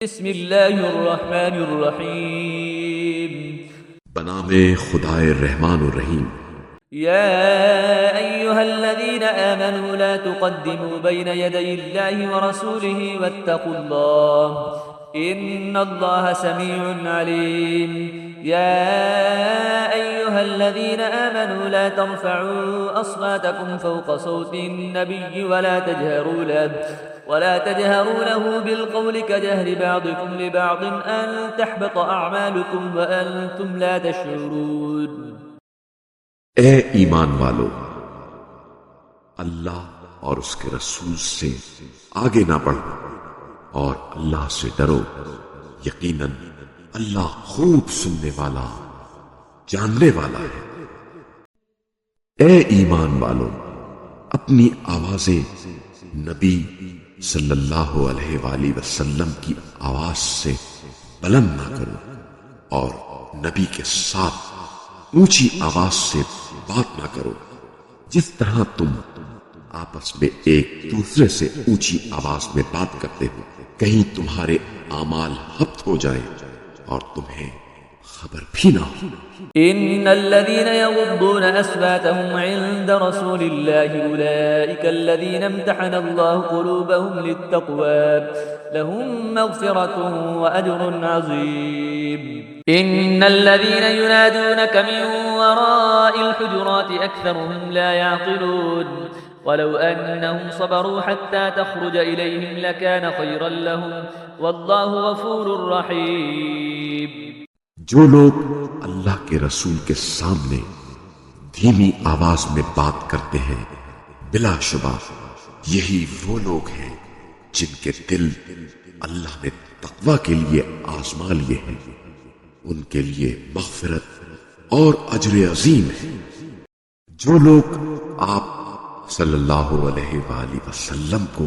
بسم اللہ الرحمن الرحیم بنام خدائے رحمان الرحیم۔ یا ایہا الذین آمنوا لا تقدموا بین یدی اللہ ورسولہ واتقوا اللہ ان اللہ سمیع علیم۔ یا ایہا الذین آمنوا لا ترفعوا اصواتکم فوق صوت النبی ولا تجهروا له بالقول كجهر بعضكم لبعض أن تحبط أعمالكم وأنتم لا تشعرون۔ اے ایمان والو، اللہ اور اس کے رسول سے آگے نہ بڑھو اور اللہ سے ڈرو، یقیناً اللہ خوب سننے والا جاننے والا ہے۔ اے ایمان والو، اپنی آوازیں نبی صلی اللہ علیہ وآلہ وسلم کی آواز سے بلند نہ کرو اور نبی کے ساتھ اونچی آواز سے بات نہ کرو، جس طرح تم آپس میں ایک دوسرے سے اونچی آواز میں بات کرتے ہو، کہیں تمہارے اعمال حبط ہو جائیں اور تمہیں خبر بھی نہ ہو۔ ان الذين يغضون اصواتهم عند رسول الله اولئك الذين امتحن الله قلوبهم للتقوى لهم مغفرة واجر عظيم۔ ان الذين ينادونك من وراء الحجرات اكثرهم لا يعقلون ولو انهم صبروا حتى تخرج اليهم لكان خيرا لهم والله غفور رحيم۔ جو لوگ اللہ کے رسول کے سامنے دھیمی آواز میں بات کرتے ہیں، بلا شبہ یہی وہ لوگ ہیں جن کے دل اللہ نے تقوی کے لیے آزما لیے ہیں، ان کے لیے مغفرت اور اجر عظیم ہے۔ جو لوگ آپ صلی اللہ علیہ وآلہ وسلم کو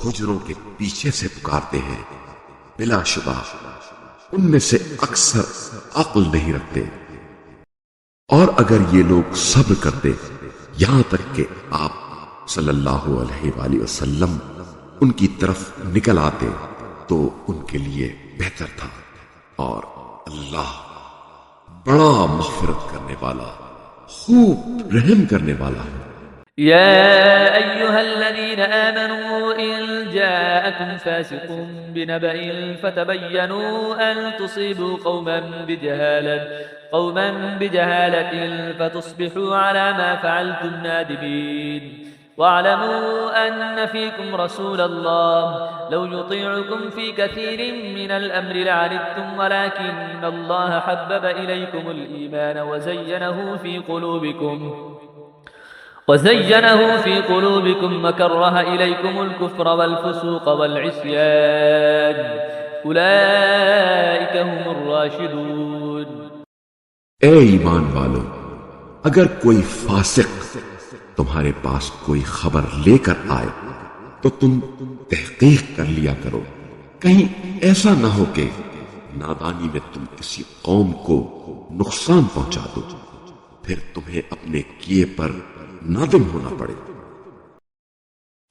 حجروں کے پیچھے سے پکارتے ہیں، بلا شبہ ان میں سے اکثر عقل نہیں رکھتے، اور اگر یہ لوگ صبر کرتے یہاں تک کہ آپ صلی اللہ علیہ وآلہ وسلم ان کی طرف نکل آتے تو ان کے لیے بہتر تھا، اور اللہ بڑا مغفرت کرنے والا، خوب رحم کرنے والا ہے۔ يا أيها الذين آمنوا إن جاءكم فاسق بنبأ فتبينوا أن تصيبوا قوما بجهالة فتصبحوا على ما فعلتم نادمين۔ واعلموا أن فيكم رسول الله لو يطيعكم في كثير من الأمر لعنتم ولكن الله حبب إليكم الإيمان وزينه في قلوبكم وكره إليكم الكفر والفسوق والعصيان أولئك هم الراشدون۔ اے ایمان والو، اگر کوئی فاسق تمہارے پاس کوئی خبر لے کر آئے تو تم تحقیق کر لیا کرو، کہیں ایسا نہ ہو کہ نادانی میں تم کسی قوم کو نقصان پہنچا دو، پھر تمہیں اپنے کیے پر نادم ہونا پڑے۔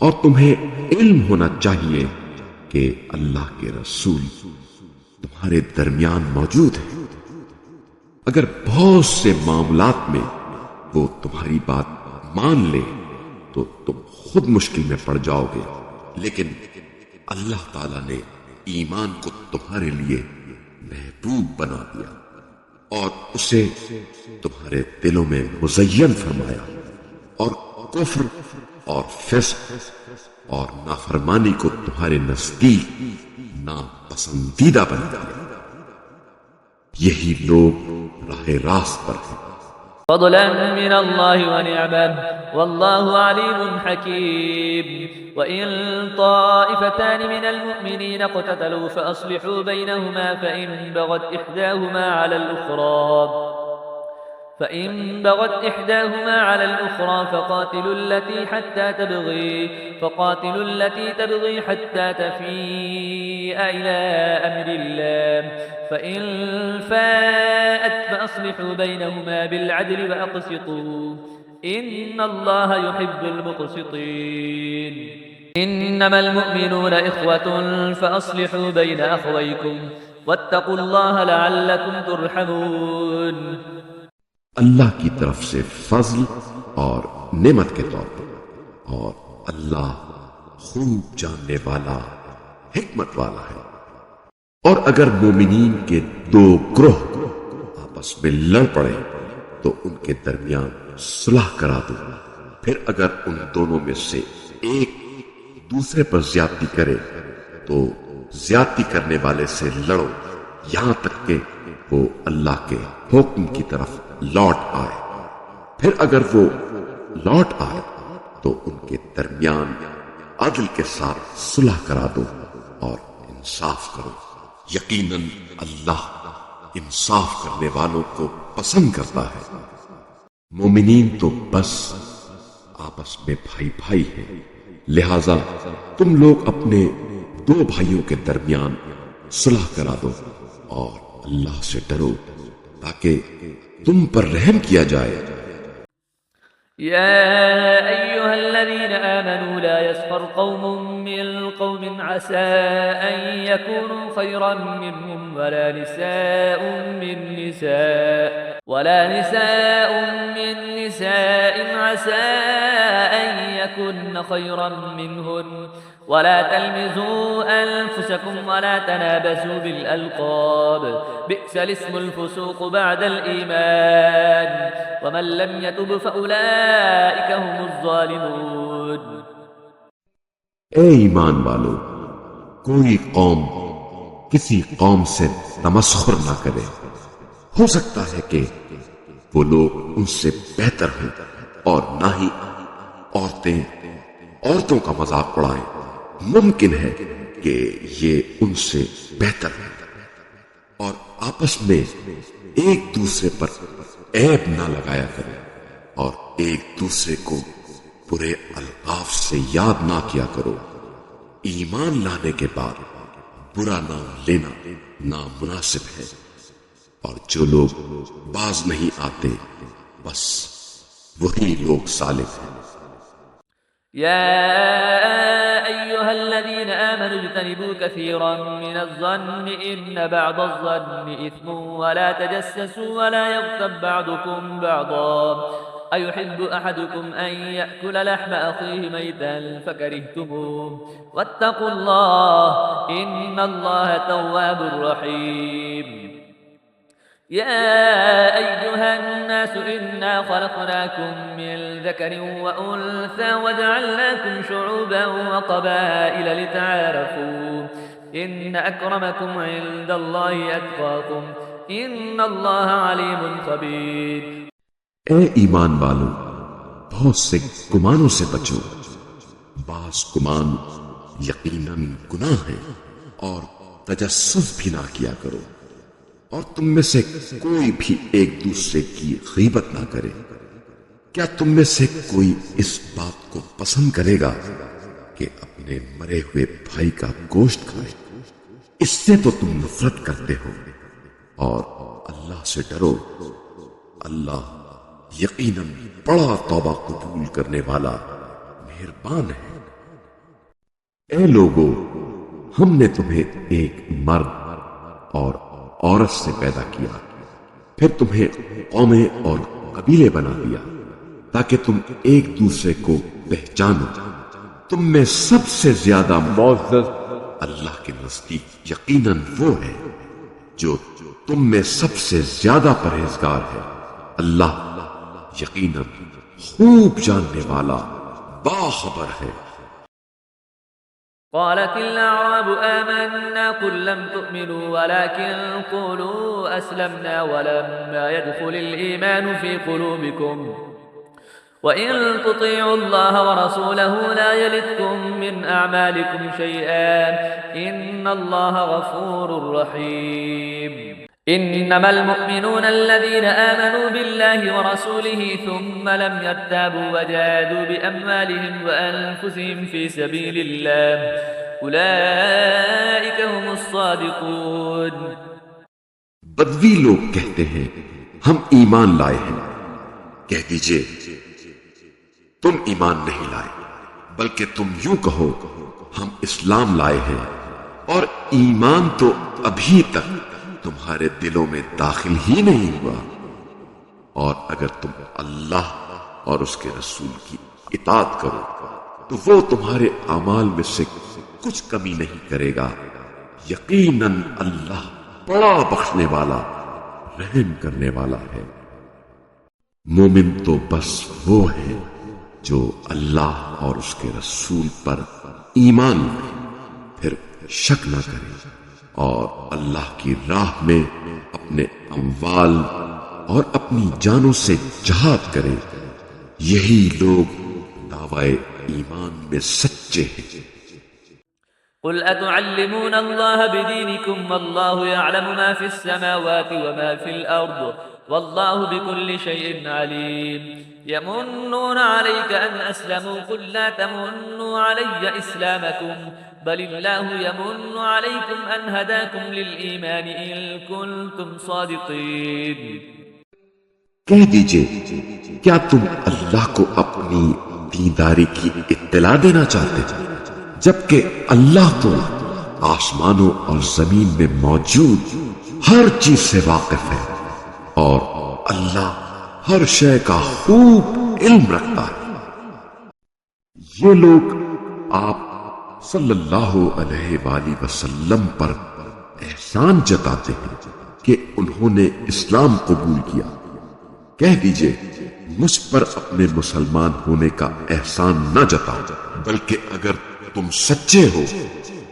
اور تمہیں علم ہونا چاہیے کہ اللہ کے رسول تمہارے درمیان موجود ہے۔ اگر بہت سے معاملات میں وہ تمہاری بات مان لے تو تم خود مشکل میں پڑ جاؤ گے، لیکن اللہ تعالی نے ایمان کو تمہارے لیے محبوب بنا دیا اور اسے تمہارے دلوں میں مزین فرمایا، اور کفر اور فسق اور نافرمانی کو تمہارے نزدیک ناپسندیدہ بنا دیا۔ یہی لوگ راہ راست پر ہیں۔ فضلا من الله ونعمه والله عليم حكيم۔ وإن طائفتان من المؤمنين اقتتلوا فأصلحوا بينهما فإن بغت إحداهما على الأخرى فقاتلوا التي تبغي حتى تفيء إلى أمر الله فإن فاءت فأصلحوا بينهما بالعدل وأقسطوا إن الله يحب المقسطين۔ إنما المؤمنون إخوة فأصلحوا بين أخويكم واتقوا الله لعلكم ترحمون. اللہ کی طرف سے فضل اور نعمت کے طور پر، اور اللہ خوب جاننے والا، حکمت والا ہے. اور اگر مومنین کے دو گروہ آپس میں لڑ پڑے تو ان کے درمیان صلح کرا دو. پھر اگر ان دونوں میں سے ایک دوسرے پر زیادتی کرے تو زیادتی کرنے والے سے لڑو یہاں تک کہ وہ اللہ کے حکم کی طرف لوٹ آئے. پھر اگر وہ لوٹ آئے تو ان کے درمیان عدل کے ساتھ صلح کرا دو اور انصاف کرو. یقیناً اللہ انصاف کرنے والوں کو پسند کرتا ہے. مومنین تو بس آپس میں بھائی بھائی ہیں، لہذا تم لوگ اپنے دو بھائیوں کے درمیان صلح کرا دو اور اللہ سے ڈرو تاکہ تم پر رحم کیا جائے. يا أيها الذين آمنوا لا يسخر قوم من قوم عسى أن يكونوا خيرا منهم ولا نساء من نساء عسى أن يكن خيرا منهن ولا تلمزوا أنفسكم ولا تنابزوا بالألقاب بئس الاسم الفسوق بعد الإيمان ومن لم يتب فأولئك هم الظالمون. اے ایمان والو، کوئی قوم کسی قوم سے تمسخر نہ کرے. ہو سکتا ہے کہ وہ لوگ ان سے بہتر ہوں، اور نہ ہی عورتیں عورتوں کا مذاق اڑائیں. ممکن ہے کہ یہ ان سے بہتر ہے. اور آپس میں ایک دوسرے پر عیب نہ لگایا کرے اور ایک دوسرے کو برے القاب سے یاد نہ کیا کرو. ایمان لانے کے بعد برا نام لینا نامناسب ہے، اور جو لوگ باز نہیں آتے بس وہی لوگ ظالم ہیں. يا أيها الذين آمنوا اجتنبوا كثيرا من الظن إن بعض الظن إثم ولا تجسسوا ولا يغتب بعضكم بعضا أيحب أحدكم أن يأكل لحم أخيه ميتا فكرهتموه واتقوا الله إن الله تواب رحيم. يا أيها الناس إنا خلقناكم من ذكر وأنثى وجعلناكم شعوبا وقبائل لتعارفوا إن أكرمكم عند الله أتقاكم إن الله عليم خبير. اے ایمان والو، بہت سے گمانوں سے بچو. بعض گمان یقیناً گناہ ہے، اور تجسس بھی نہ کیا کرو. اور تم میں سے کوئی بھی ایک دوسرے کی غیبت نہ کرے. کیا تم میں سے کوئی اس بات کو پسند کرے گا کہ اپنے مرے ہوئے بھائی کا گوشت کھائے؟ اس سے تو تم نفرت کرتے ہو. اور اللہ سے ڈرو، اللہ یقیناً بڑا توبہ قبول کرنے والا مہربان ہے. اے لوگو، ہم نے تمہیں ایک مرد اور عورت سے پیدا کیا، پھر تمہیں قومیں اور قبیلے بنا دیا تاکہ تم ایک دوسرے کو پہچانو. تم میں سب سے زیادہ معزز اللہ کے نزدیک یقیناً وہ ہے جو تم میں سب سے زیادہ پرہیزگار ہے. اللہ یقیناً خوب جاننے والا باخبر ہے. قالت الأعراب آمنا قل لم تؤمنوا ولكن قولوا أسلمنا ولما يدخل الإيمان في قلوبكم وإن تطيعوا الله ورسوله لا يلتكم من أعمالكم شيئا إن الله غفور رحيم. إنما المؤمنون الذين آمنوا بالله ورسوله ثم لم يرتابوا وجاهدوا بأموالهم وأنفسهم في سبيل الله أولئك هم الصادقون. بدوی لوگ کہتے ہیں ہم ایمان لائے ہیں. کہہ دیجئے تم ایمان نہیں لائے بلکہ تم یوں کہو ہم اسلام لائے ہیں اور ایمان تو ابھی تک تمہارے دلوں میں داخل ہی نہیں ہوا، اور اگر تم اللہ اور اس کے رسول کی اطاعت کرو تو وہ تمہارے اعمال میں سے کچھ کمی نہیں کرے گا، یقیناً اللہ بڑا بخشنے والا رحم کرنے والا ہے۔ مومن تو بس وہ ہے جو اللہ اور اس کے رسول پر ایمان لائے، پھر شک نہ کرے اور اللہ کی راہ میں اپنے اموال اور اپنی جانوں سے جہاد کرے، یہی لوگ دعوی ایمان میں سچے ہیں۔ قل أتعلمون الله بدينكم والله يعلم ما في السماوات وما في الأرض والله بكل شيء عليم يمنون عليك أن أسلموا قل لا تمنوا علي إسلامكم بل الله يمن عليكم أن هداكم للإيمان إن كنتم صادقين۔ کہہ دیجئے کیا تم اللہ کو اپنی دینداری کی اطلاع دینا چاہتے ہیں جبکہ اللہ تو آسمانوں اور زمین میں موجود ہر چیز سے واقف ہے، اور اللہ ہر شے کا خوب علم رکھتا ہے۔ یہ لوگ آپ صلی اللہ علیہ وآلہ وسلم پر احسان جتاتے ہیں کہ انہوں نے اسلام قبول کیا۔ کہہ دیجئے مجھ پر اپنے مسلمان ہونے کا احسان نہ جتاؤ، بلکہ اگر تم سچے ہو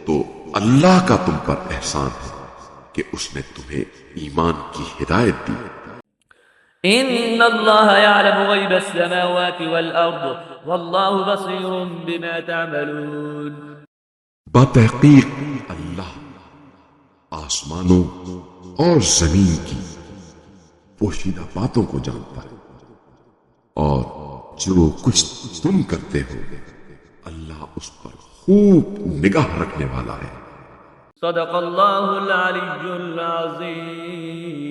تو اللہ کا تم پر احسان ہے کہ اس نے تمہیں ایمان کی ہدایت دی۔ ان اللہ یعلم غیب السماوات والارض واللہ بصیر بما تعملون۔ بتحقیق اللہ آسمانوں اور زمین کی پوشیدہ باتوں کو جانتا ہے، اور جو کچھ تم کرتے ہو اللہ اس پر خوب نگاہ رکھنے والا ہے۔ صدق اللہ العلی العظیم۔